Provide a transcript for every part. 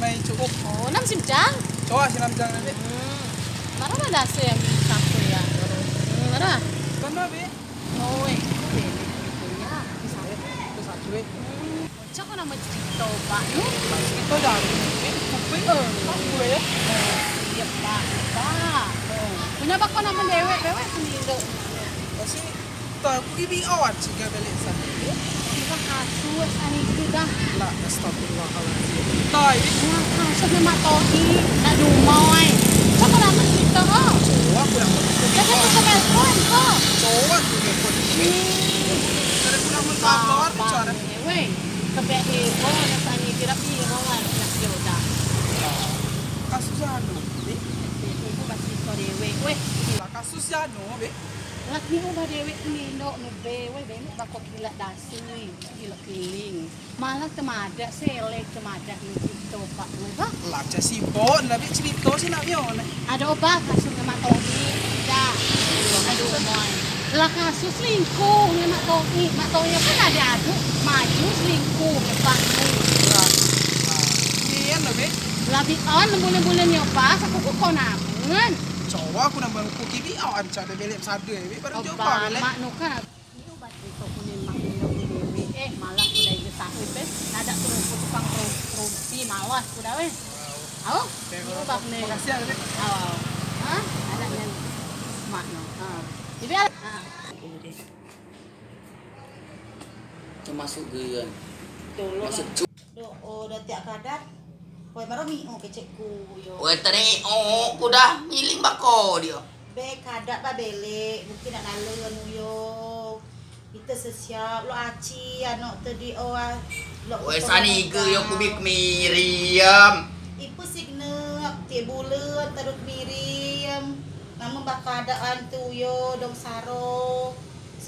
naik cukup. Oh, 60 jang. Coba si namjang nanti. Mana ada yang sampai ya. Mana? Kan nabi. Oh, punya. Itu satu eh. Cak nama cerita Pak. Itu dah. Kopi. Pas gue ya. Iya Pak. Pak. Punya bakal nama dewek sendiri. Pasti. Tuh aku ibi awat sih gak balik sana. Kita kasus ani itu dah. Lah, astagfirullahaladzim. Tuh ini. Kasus memang tohi. Nak dumoy. Bakal nama cerita kok. Coba aku yang mau. Jadi kita telepon kok. Coba aku yang mau. Dari pulang mentabor bicara. Weh, kebek heboh nak tanya kira piro kan nak jodoh. Kasus anu. Itu pasti kau dewe. Weh, Lah kasus anu, be. laki ubah dewe ni ndok nube. Weh, bene bakok gila dasi, gila keliling. Malah temada selek temada ni itu Pak. Wah, Lah cesipo, nabi cerita sih nak bion. ada obat kasus ngemak tohi. Tidak. Aduh, moy. Lah kasus selingkuh ngemak tohi. Mak tohi kan ada aduk maju selingkuh ya Pak. Iya nabi. Labih on bulan-bulan yang pas aku kok namun. Coba aku nambah buku kibi awan cara belek sadu ya, be. Baru coba Obat belek. mak nukan. Ini obat itu kuning mak minum dewe. Malah udah gesah weh. Ada turun tukang rumpi malas udah weh. Au. Ini obat nih. Makasih ya, be. Au. Hah? Ada yang mak no. Jadi Masuk geun. Masuk Masuk udah tiap kadar. Koi baru mi kecekku yo. Weh tadi kudah miling bako dia. Be kadar ba bele, mungkin nak naleun yo. Kita sesiap lo aci anak tadi lo. Weh sani ge yo kubik Miriam. Ipu signek tie bulan terus Miriam. Namun bakadaan tu yo dong saro.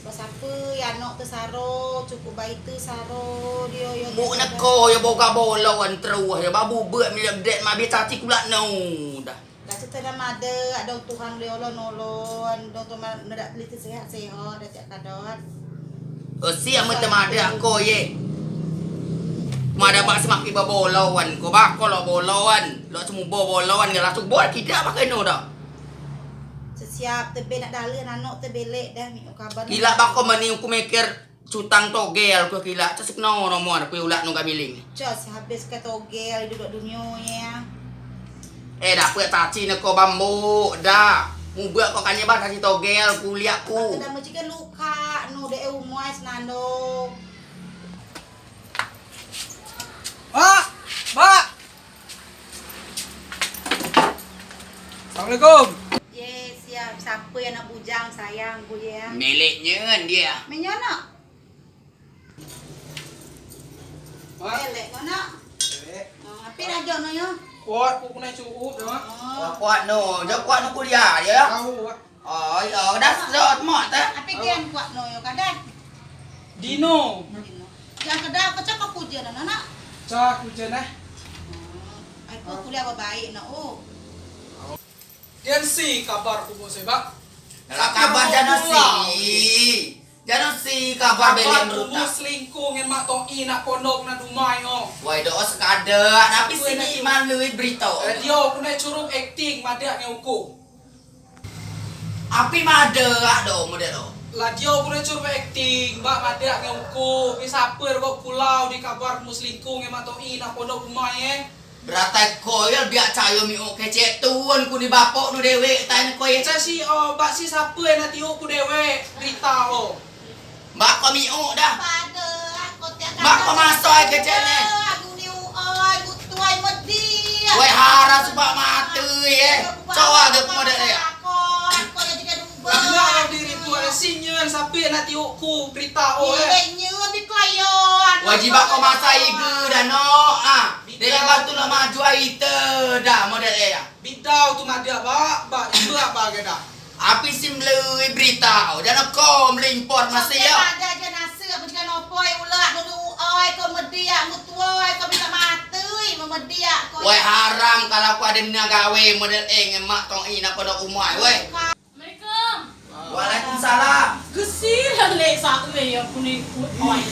Siapa ya anak tu saro, cukup baik tu saro dia yo. Mu neko yo boga bolon terus ya babu beut milik dek ma bi tati kula no dah. Dah cerita nama ada Tuhan dia Allah nolong, dong tu nak liti sehat-sehat dah tiap kadar. Si amat temada ko ye. Mada bak semak iba bolon ko bak ko lo bolon. Lo semua bolon ngalah tu bol kita pakai no dah. Sesiap tebe nak dalih anak tebelek dah mi kabar. Gila bako mani ku mikir cutang togel ku gila cesek no nomor ku ulat no gamiling. Jos habis ke togel duduk dunia ya. Dah ku taci neko bambu dah. Mu buat kok kanya ba taci togel kuliah ku. Dah macam luka no de umai senando. Pak, Pak. Assalamualaikum. Yes, siap. Siapa yang nak bujang sayang ku ya. Miliknya dia. Menyona. Pak. Elek kau nak. Apa raja no yo? Kuat aku kena cukup dah. Kuat no, jauh kuat no kuliah ya. Tahu, Pak. Oh, dah sedot mak ta. Apa kian kuat no yo kadang. Dino. Yang kedai kau cakap puja na nak. Cak hujan eh. Aku kuliah baik na Kian si kabar ku bos Pak. Lah kabar Jano si kabar beleng ku rutak. selingkuh ngen mak toi nak pondok nak dumai ngo. Wai do sekada, tapi sini malui berita. Dia aku nak curup acting madak nge uku. Api made do model do. Lah dia aku nak curup acting mbak madak nge uku. Bisa apa kok pulau di kabar ku selingkuh ngen mak toi nak pondok dumai Beratai koyel biak cayo mi kecek tuan ku di bapok nu dewe tan koy. Si mbak si siapa yang nak tiup ku dewe berita oh. Mbak ko mi dah. Pada aku tiap Mbak ko masuk ai kecek ni. Aku ni aku tuai medi. Wai harap sebab mata ye. Cawa de model ya. Aku yang juga rubah. Lah diri tu ada sinyal siapa yang nak tiup ku berita oh. Nilainya di kayo. Wajib ko masai ge dah no. Dia bantu lah maju aite dah model ya. Bidau tu madak mbak ibu apa ke dah. Api sim leui berita. Jangan kau melimport masih ya. Ada je nasi apa jika nopoi ulah dulu oi kau media mutuai kau bisa mati memedia kau. Woi haram kalau aku ada ni gawe model emak tong ina pada umai woi. Assalamualaikum. Waalaikumsalam. Kesir lek sak me ya kuni oi.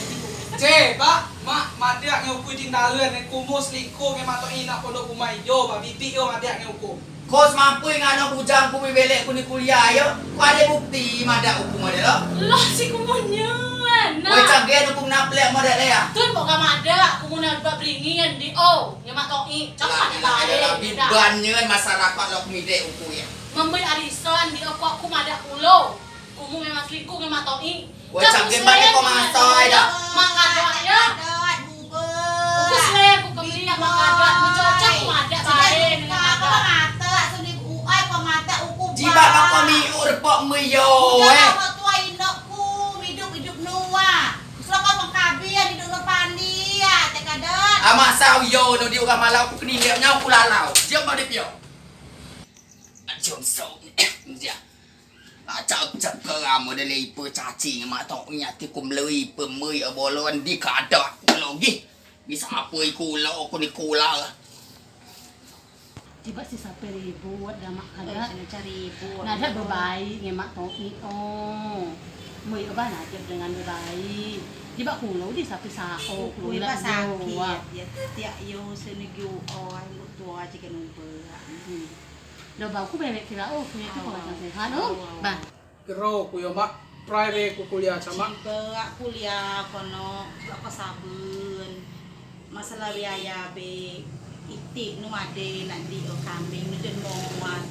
Pak, mak Madia ngeuku tingdalan yang kumu selingkuh yang mato ina pondok umai yo babi yo madia ngeuku. Kos mampu ngano bujang ku belek ku ni kuliah yo. Ku ada bukti mada hukum ada lo. Lah si kumunyan. Woi cagen hukum naplek mada le ya. Tun kok gak ada, kumunan ba bringin di yang matoi. Coba Ada bibannya masyarakat lo mide hukum ya. Membeli arisan di aku ada ulo. Kumu memang selingkuh memang matoi. Woi cagen banyak kok masoy dah. Makadanya. Adat buber. Ukus le, ku kembali yang makadat. Mencocok ku ada bae dengan Apa ada. mata suni uai ko mata uku. Jiba kok mi urpok meyo Jangan tua indokku hidup nuwa. Selaka mengkabian hidup no pandi ya tekadat. Amak sao yo no di orang malau ku kini dia nyau ku lalau. Dia mau dipio. Jom so. Dia. Acak kamu dah lepa cacing mak tok nyati ku mlei pemui bolon di kadak logi. Bisa apa ikula aku ni kula. Tiba si sampai ribut dah mak ada. Cari ibu. Nada berbaik ngemak toi Mui apa nak jeb dengan berbaik. Tiba kulo di sapi sao Kui ba sakit. Ya tiak yo seni gyu oi lu tua jika number. Dah bau ku belek kira punya tu kalau sampai kan bah. Kero ku yo mak private ku kuliah sama. Ciba kuliah kono aku sabun. Masalah biaya be itik nu ade nak di kambing nu den muat.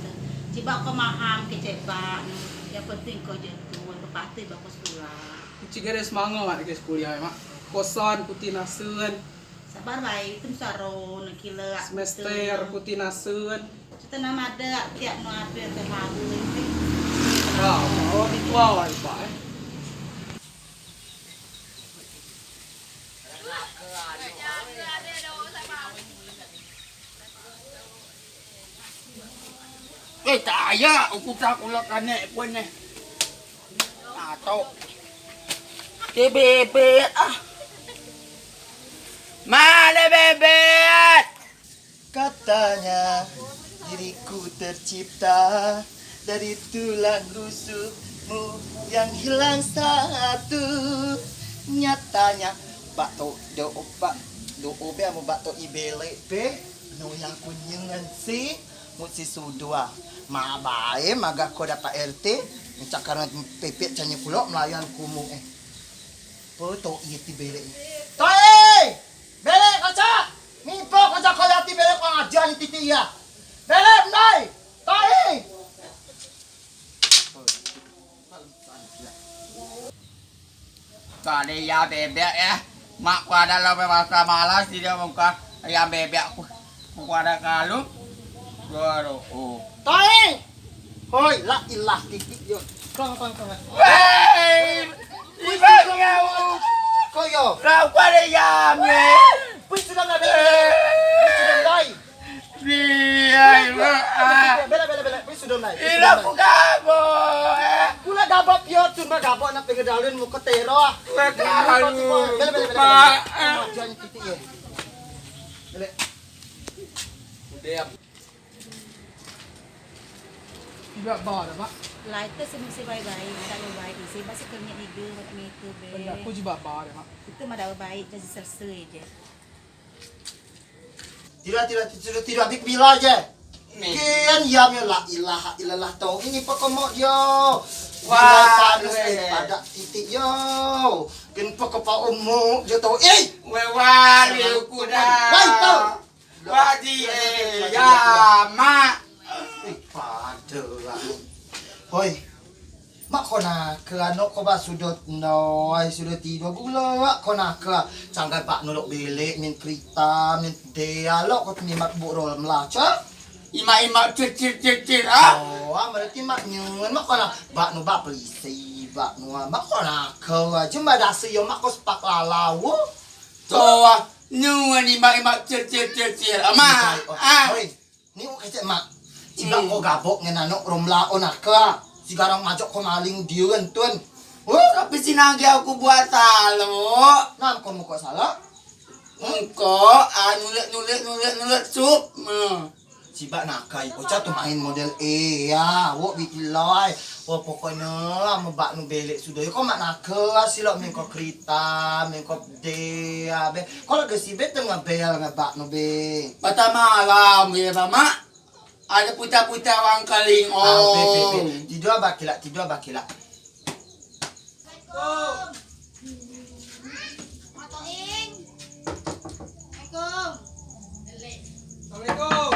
Ciba ko maham ke ceba. Yang penting kau jentuan ke pati baku sekolah. Cigare semangat guys kuliah mak. Kosan putih naseun, Sabar baik itu saro nakila. semester putih naseun. Kita nama ada tiap nu ada terlalu itu. Ya, oh tua wai pak. Tak ya, aku tak ulah kanek pun ni. Atau bebet Mana bebet? Katanya diriku tercipta dari tulang rusukmu yang hilang satu. Nyatanya bakto do obe amo bakto ibele pe no yang kunyengan si mutsi sudua. Mabae maga ko dapat RT mencakaran pepet canya pulo melayan kumu Poto ieti bele. Toi! Bele kaca! Mipo kaca koyati bele ko ngajan titi ya. Bele mnai! Toi! Kali ya bebek ya. Mak ku ada lo masa malas dia muka ya bebek aku. Ku ada kalung. Baru Toi! Hoi, la ilah titi yo. Kong. Wey! Ibangnya Koyo. kau pada yam ye. Pui sudah na bele. Pui sudah nai. Dia Bele. Pui sudah nai. ila ku kamu. Kula gabap yo tun ma gabap na pengedalun mo kotero. Bele. Ngajan titi ye. Bele. Udah. Tidak bar mak. Lai tu semua baik-baik, tak baik. Saya masih kerja ide buat itu be. Benda aku juga bar mak. Itu mah dah baik, jadi selesai je. Tidak habis bila je. Kian yam yo la ilaha illallah tau ini pokok yo. Wah, pada titik yo. Ken pokok pa umu yo tau. Wewari kuda. Baik tau. Wadi ya mak. Pada Hoi. Mak kona ke anak ko ba sudut noi sudut tidur gula kona ke canggai pak nuluk bilik min kereta min dialog ko ni mak burol melaca. Ima cir Oh, berarti mak nyen mak kona bak nu bak polisi bak nu mak kona ke cuma dasi yo mak ko sepak lalau. Toa nuan ima cir ama. Hoi. Ni ko kecek mak. Ciba ko gabok ngen anak romla onaka. Sekarang majok ko maling diun tuan. Tapi sinagi aku buat talo. Nam kon mo ko salah. Engko nulet sup. Sibak nakai. Ocha tu main model ya. Wo bitilai. Wo pokoknya mebak nu belek sudah. Kau mak nakal silok men kau kerita, men kau de. Kalau ke si bet tengah bel ngebak nu be. Pada malam ya mama. Ada putar-putar orang kaling. Oh. Tidur bakilak, tidur bakilak. Mak Toing. Assalamualaikum. Assalamualaikum.